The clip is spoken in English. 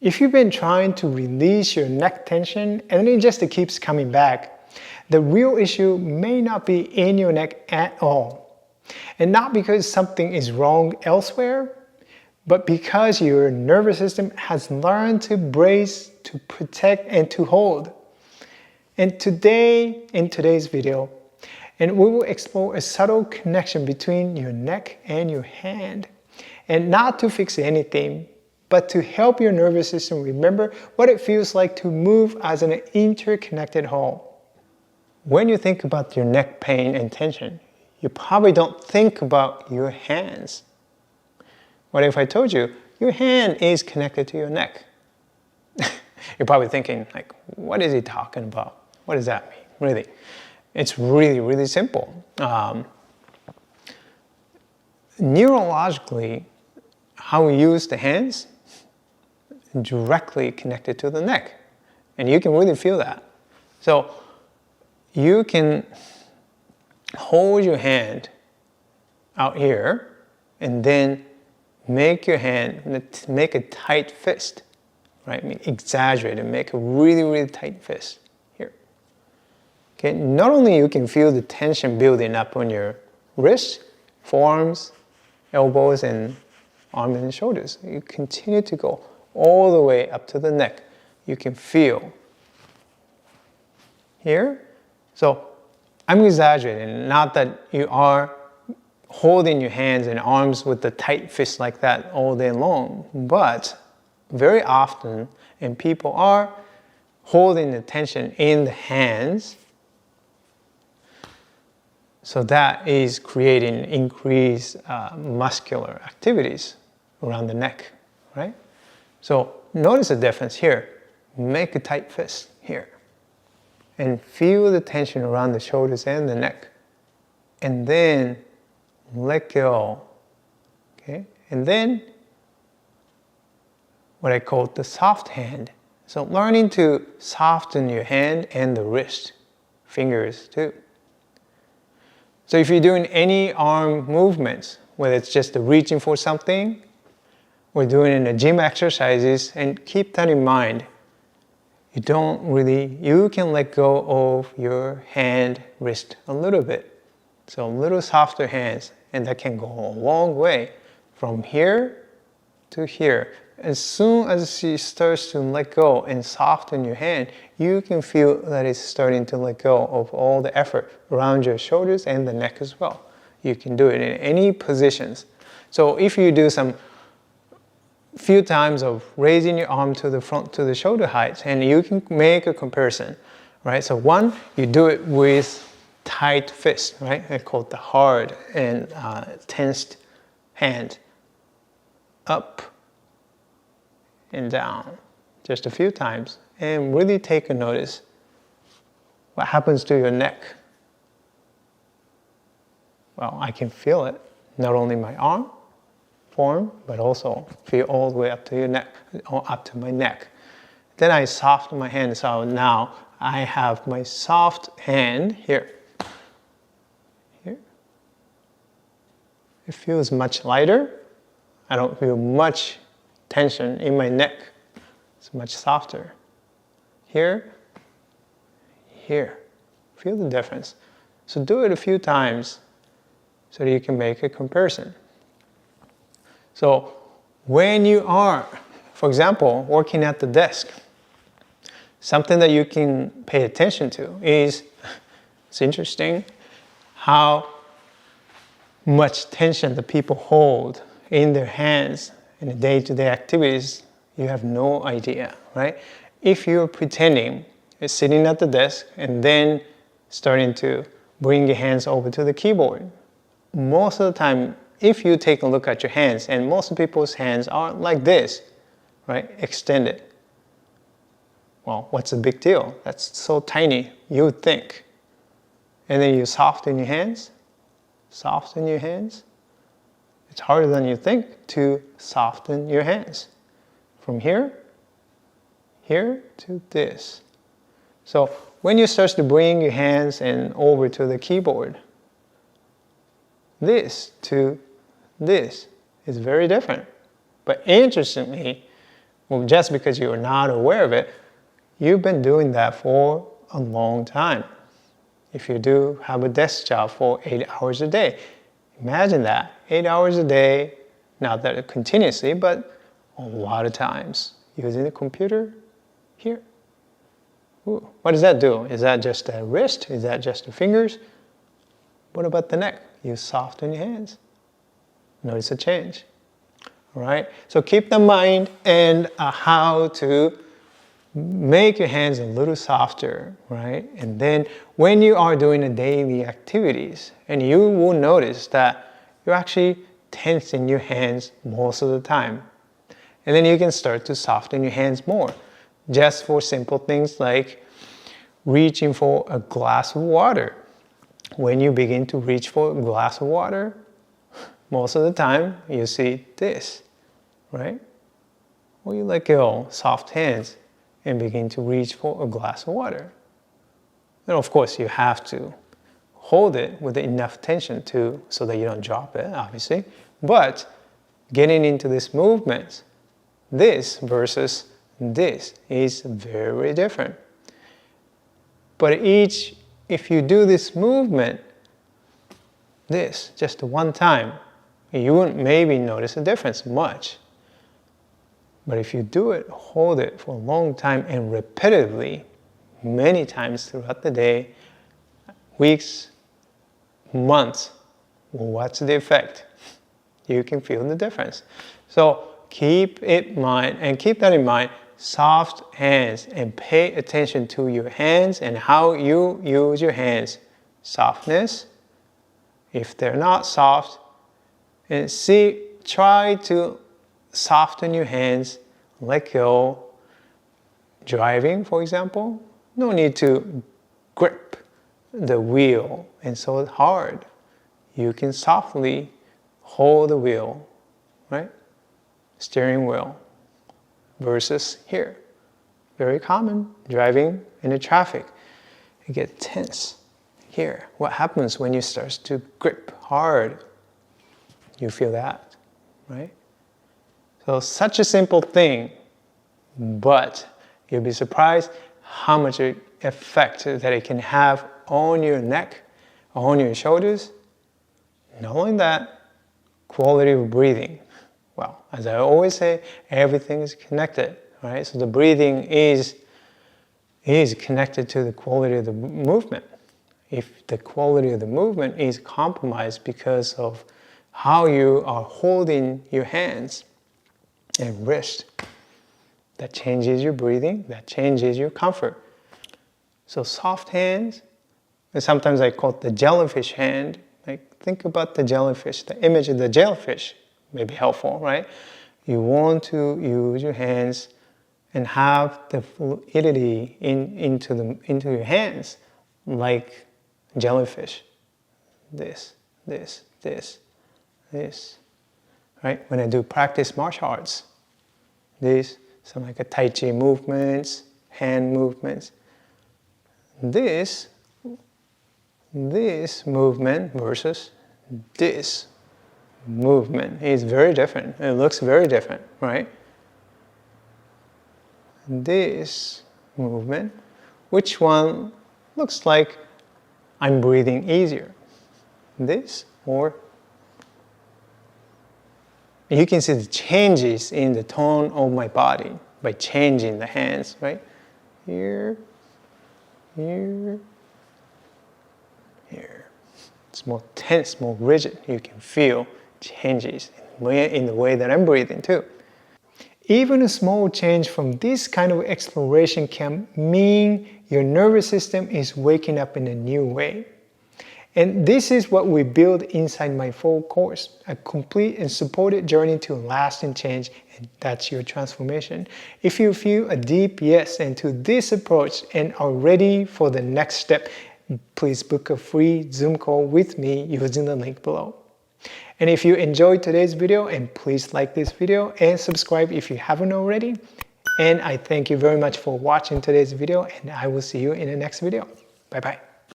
If you've been trying to release your neck tension and it just keeps coming back, the real issue may not be in your neck at all. And not because something is wrong elsewhere, but because your nervous system has learned to brace, to protect, and to hold. And today, in today's video, we will explore a subtle connection between your neck and your hand. And not to fix anything, but to help your nervous system remember what it feels like to move as an interconnected whole. When you think about your neck pain and tension, you probably don't think about your hands. What if I told you your hand is connected to your neck? You're probably thinking, like, what is he talking about? What does that mean? Really? It's really, really simple. Neurologically, how we use the hands directly connected to the neck. And you can really feel that. So you can hold your hand out here and then make your hand, make a tight fist, right? I mean, exaggerate and make a really, really tight fist here. Okay, not only you can feel the tension building up on your wrists, forearms, elbows, and arms and shoulders. You continue to go all the way up to the neck. You can feel here. So I'm exaggerating, not that you are holding your hands and arms with the tight fist like that all day long, but very often, and people are holding the tension in the hands, so that is creating increased muscular activities around the neck, right? So notice the difference here. Make a tight fist here. And feel the tension around the shoulders and the neck. And then let go. Okay? And then what I call the soft hand. So learning to soften your hand and the wrist, fingers too. So if you're doing any arm movements, whether it's just reaching for something, or doing in the gym exercises, and keep that in mind, you can let go of your hand, wrist a little bit. So a little softer hands, and that can go a long way from here to here. As soon as she starts to let go and soften your hand, you can feel that it's starting to let go of all the effort around your shoulders and the neck as well. You can do it in any positions. So if you do some few times of raising your arm to the front to the shoulder height, and you can make a comparison, right? So one, you do it with tight fist, right? I call it the hard and tensed hand. Up and down, just a few times, and really take a notice. What happens to your neck? Well, I can feel it, not only my arm, form, but also feel all the way up to your neck, or up to my neck. Then I soften my hand, so now I have my soft hand here. Here. It feels much lighter. I don't feel much tension in my neck. It's much softer. Here, here. Feel the difference. So do it a few times so that you can make a comparison. So when you are, for example, working at the desk, something that you can pay attention to is, it's interesting how much tension the people hold in their hands in the day-to-day activities. You have no idea, right? If you're pretending you're sitting at the desk and then starting to bring your hands over to the keyboard, most of the time, if you take a look at your hands, and most people's hands are like this, right? Extended. Well, what's the big deal? That's so tiny, you would think. And then you soften your hands. Soften your hands. It's harder than you think to soften your hands. From here to this. So when you start to bring your hands and over to the keyboard, this to this is very different. But interestingly, Well, just because you're not aware of it, you've been doing that for a long time. If you do have a desk job for 8 hours a day, imagine that, 8 hours a day, not that continuously, but a lot of times using the computer here. Ooh, what does that do? Is that just the wrist? Is that just the fingers? What about the neck? You soften your hands. Notice a change. All right, so keep in mind and how to make your hands a little softer, right? And then when you are doing the daily activities, and you will notice that you're actually tensing your hands most of the time. And then you can start to soften your hands more, just for simple things like reaching for a glass of water. When you begin to reach for a glass of water, most of the time you see this, right? Or you let go, soft hands, and begin to reach for a glass of water. And of course you have to hold it with enough tension so that you don't drop it, obviously. But getting into this movement, this versus this is very different. But if you do this movement, this, just one time, you wouldn't maybe notice a difference much. But if you do it, hold it for a long time and repetitively, many times throughout the day, weeks, months, well, what's the effect? You can feel the difference. So keep it in mind, and keep that in mind, soft hands, and pay attention to your hands and how you use your hands. Softness, if they're not soft, and try to soften your hands, let go. Driving, for example, no need to grip the wheel and so hard. You can softly hold the wheel, right? Steering wheel versus here. Very common, driving in the traffic. You get tense here. What happens when you start to grip hard? You feel that, right? So such a simple thing, but you'll be surprised how much effect that it can have on your neck, on your shoulders. Not only that, quality of breathing. Well, as I always say, everything is connected, right? So the breathing is connected to the quality of the movement. If the quality of the movement is compromised because of how you are holding your hands and wrist, that changes your breathing, that changes your comfort. So soft hands, and sometimes I call it the jellyfish hand. Like, think about the jellyfish, the image of the jellyfish may be helpful, right? You want to use your hands and have the fluidity into your hands like jellyfish. This, right? When I do practice martial arts, some like a Tai Chi movements, hand movements. This movement versus this movement is very different. It looks very different, right? This movement, which one looks like I'm breathing easier? This or you can see the changes in the tone of my body by changing the hands, right? Here, here, here. It's more tense, more rigid. You can feel changes in the way that I'm breathing too. Even a small change from this kind of exploration can mean your nervous system is waking up in a new way. And this is what we build inside my full course, a complete and supported journey to lasting change, and that's your transformation. If you feel a deep yes into this approach and are ready for the next step, please book a free Zoom call with me using the link below. And if you enjoyed today's video, and please like this video and subscribe if you haven't already. And I thank you very much for watching today's video, and I will see you in the next video. Bye bye.